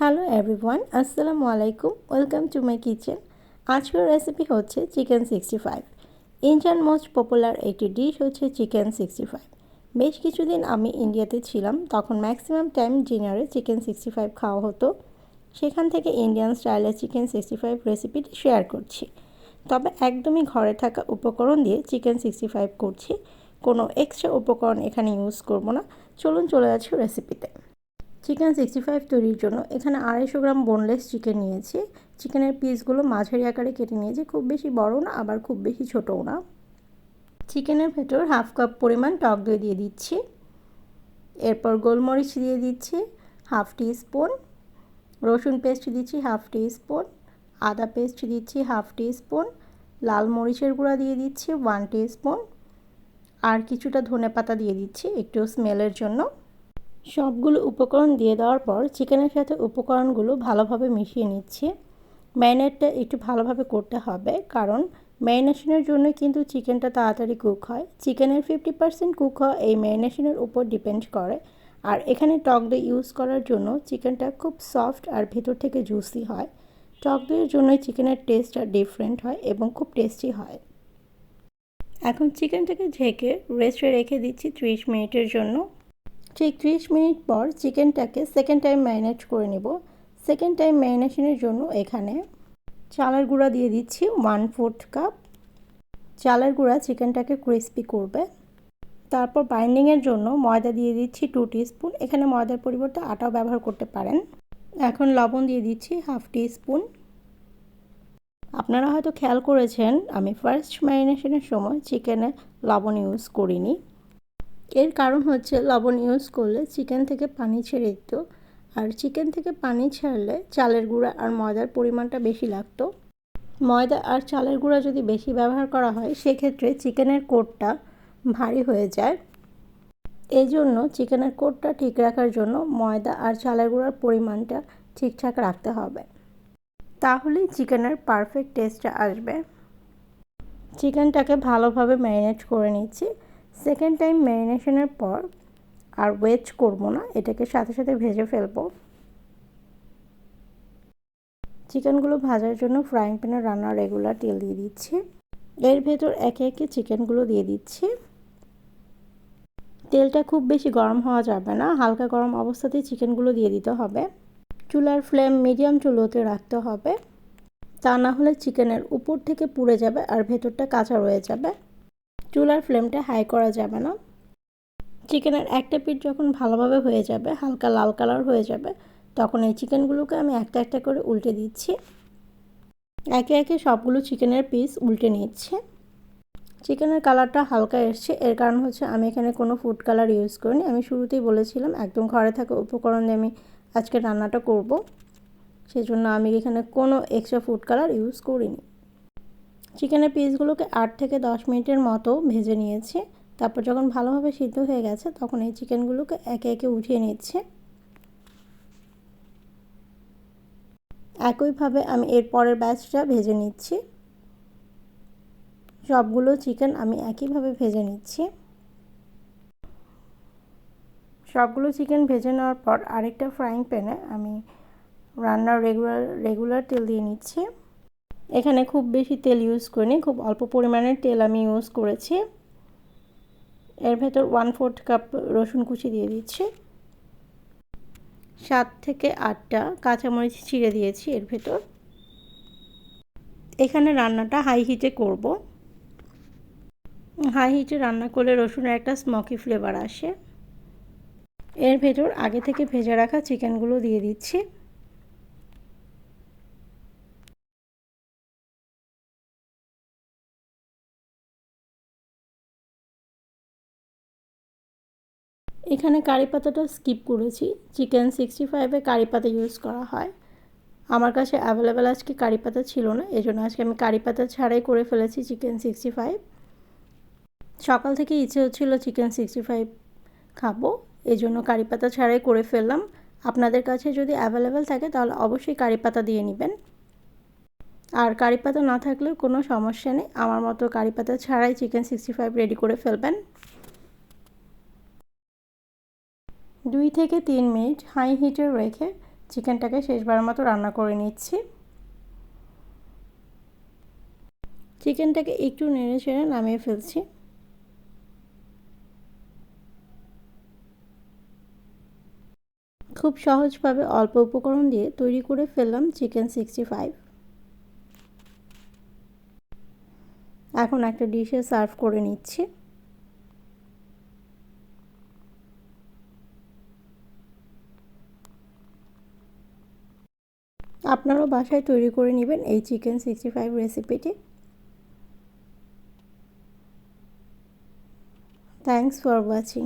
Hello everyone, আসসালামু আলাইকুম। Welcome to my kitchen. আজকের রেসিপি হচ্ছে চিকেন 65। ইন্ডিয়ান মোস্ট পপুলার একটি ডিশ হচ্ছে চিকেন 65। বেশ কিছুদিন আমি ইন্ডিয়াতে ছিলাম, তখন ম্যাক্সিমাম টাইম ডিনারে চিকেন 65 খাওয়া হতো। সেখান থেকে ইন্ডিয়ান স্টাইলের চিকেন 65 রেসিপিটি শেয়ার করছি। তবে একদমই ঘরে থাকা উপকরণ দিয়ে চিকেন 65 করছি, কোনো এক্সট্রা উপকরণ এখানে ইউজ করব না। চলুন চলে যাচ্ছি রেসিপিতে। চিকেন 65 তৈরির জন্য এখানে 250 গ্রাম বোনলেস চিকেন নিয়েছি। চিকেনের পিসগুলো মাঝারি আকারে কেটে নিয়েছি, খুব বেশি বড় না আবার খুব বেশি ছোটও না। চিকেনের ভেতর হাফ কাপ পরিমাণ টক দই দিয়ে দিচ্ছি। এরপর গোলমরিচ দিয়ে দিচ্ছি হাফ টি স্পুন, রসুন পেস্ট দিচ্ছি হাফ টি স্পুন, আদা পেস্ট দিচ্ছি হাফ টি স্পুন, লাল মরিচের গুঁড়া দিয়ে দিচ্ছি 1 টি স্পুন, আর কিছুটা ধনেপাতা দিয়ে দিচ্ছি একটু স্মেলের জন্য। সবগুলো উপকরণ দিয়ে দেওয়ার পর চিকেনের সাথে উপকরণগুলো ভালোভাবে মিশিয়ে নিচ্ছি। ম্যারিনেটটা একটু ভালোভাবে করতে হবে, কারণ ম্যারিনেশনের জন্য কিন্তু চিকেনটা তাড়াতাড়ি কুক হয়। চিকেনের 50% কুক হওয়া এই ম্যারিনেশনের উপর ডিপেন্ড করে। আর এখানে টক দই ইউজ করার জন্য চিকেনটা খুব সফট আর ভেতর থেকে জুসি হয়। টক দইয়ের জন্যই চিকেনের টেস্টটা ডিফারেন্ট হয় এবং খুব টেস্টি হয়। এখন চিকেনটাকে ঢেকে রেস্টে রেখে দিচ্ছি 30 মিনিটের জন্য। ঠিক 30 মিনিট পর চিকেনটাকে সেকেন্ড টাইম ম্যারিনেট করে নেব। সেকেন্ড টাইম ম্যারিনেশনের জন্য এখানে চালের গুঁড়া দিয়ে দিচ্ছি 1/4 কাপ। চালের গুঁড়া চিকেনটাকে ক্রিস্পি করবে। তারপর বাইন্ডিংয়ের জন্য ময়দা দিয়ে দিচ্ছি 2 টিস্পুন। এখানে ময়দার পরিবর্তে আটাও ব্যবহার করতে পারেন। এখন লবণ দিয়ে দিচ্ছি হাফ টি স্পুন। আপনারা হয়তো খেয়াল করেছেন আমি ফার্স্ট ম্যারিনেশনের সময় চিকেনে লবণ ইউজ করিনি। এর কারণ হচ্ছে লবণ ইউজ করলে চিকেন থেকে পানি ছেড়ে দিত, আর চিকেন থেকে পানি ছাড়লে চালের গুঁড়া আর ময়দার পরিমাণটা বেশি লাগতো। ময়দা আর চালের গুঁড়া যদি বেশি ব্যবহার করা হয় সেক্ষেত্রে চিকেনের কোটটা ভারী হয়ে যায়। এই জন্য চিকেনের কোটটা ঠিক রাখার জন্য ময়দা আর চালের গুঁড়ার পরিমাণটা ঠিকঠাক রাখতে হবে, তাহলেই চিকেনের পারফেক্ট টেস্টটা আসবে। চিকেনটাকে ভালোভাবে ম্যারিনেট করে নিচ্ছি। সেকেন্ড টাইম ম্যারিনেশনের পর আর ওয়েট করব না, এটাকে সাথে সাথে ভেজে ফেলবো। চিকেনগুলো ভাজার জন্য ফ্রাইং প্যানে রান্নার রেগুলার তেল দিয়ে দিচ্ছি। এর ভেতর একে একে চিকেনগুলো দিয়ে দিচ্ছি। তেলটা খুব বেশি গরম হওয়া যাবে না, হালকা গরম অবস্থাতেই চিকেনগুলো দিয়ে দিতে হবে। চুলার ফ্লেম মিডিয়াম টু লোতে রাখতে হবে, তা না হলে চিকেনের উপর থেকে পুড়ে যাবে আর ভেতরটা কাঁচা রয়ে যাবে। চুলার ফ্লেমটা হাই করা যাবে না। চিকেনের একটা পিঠ যখন ভালোভাবে হয়ে যাবে, হালকা লাল কালার হয়ে যাবে, তখন এই চিকেনগুলোকে আমি একটা একটা করে উল্টে দিচ্ছি। একে একে সবগুলো চিকেনের পিস উল্টে নিচ্ছে। চিকেনের কালারটা হালকা এসছে, এর কারণ হচ্ছে আমি এখানে কোনো ফুড কালার ইউজ করিনি। আমি শুরুতেই বলেছিলাম একদম ঘরে থাকা উপকরণ দিয়ে আমি আজকে রান্নাটা করব, সেজন্য আমি এখানে কোনো এক্সট্রা ফুড কালার ইউজ করিনি। চিকেনের পিসগুলোকে 8 থেকে 10 মিনিটের মতো ভেজে নিয়েছি। তারপর যখন ভালোভাবে সিদ্ধ হয়ে গেছে তখন এই চিকেনগুলোকে একে একে উঠিয়ে নিচ্ছে। একইভাবে আমি এর পরের ব্যাচটা ভেজে নিচ্ছি। সবগুলো চিকেন আমি একইভাবে ভেজে নিচ্ছি। সবগুলো চিকেন ভেজে নেওয়ার পর আরেকটা ফ্রাইং প্যানে আমি রান্নার রেগুলার তেল দিয়ে নিচ্ছি। এখানে খুব বেশি তেল ইউজ করিনি, খুব অল্প পরিমাণের তেল আমি ইউজ করেছি। এর ভেতর 1/4 কাপ রসুন কুচি দিয়ে দিচ্ছি। 7 থেকে 8টা কাঁচামরিচ চিড়ে দিয়েছি এর ভেতর। এখানে রান্নাটা হাই হিটে করব। হাই হিটে রান্না করলে রসুনের একটা স্মোকি ফ্লেভার আসে। এর ভেতর আগে থেকে ভেজে রাখা চিকেনগুলো দিয়ে দিচ্ছি। এখানে কারি পাতাটা স্কিপ করেছি। চিকেন 65-এ কারি পাতা ইউজ করা হয়। আমার কাছে অ্যাভেলেবেল আজকে কারি পাতা ছিল না, এজন্য আজকে আমি কারি পাতা ছাড়াই করে ফেলেছি চিকেন 65। সকাল থেকে ইচ্ছে হচ্ছিল চিকেন 65 খাবো, এজন্য কারি পাতা ছাড়াই করে ফেললাম। আপনাদের কাছে যদি অ্যাভেলেবেল থাকে তাহলে অবশ্যই কারি পাতা দিয়ে নেবেন, আর কারি পাতা না থাকলেও কোনো সমস্যা নেই, আমার মতো কারি পাতা ছাড়াই চিকেন 65 রেডি করে ফেলবেন। 2 থেকে 3 মিনিট হাই হিটে রেখে চিকেনটাকে শেষবারের মতো রান্না করে নিচ্ছি। চিকেনটাকে একটু নেড়ে চেড়ে নামিয়ে ফেলছি। খুব সহজভাবে অল্প উপকরণ দিয়ে তৈরি করে ফেললাম চিকেন 65। এখন একটা ডিশে সার্ভ করে নিচ্ছি। আপনারাও বাসায় তৈরি করে নেবেন এই চিকেন 65 রেসিপিটি। Thanks for watching.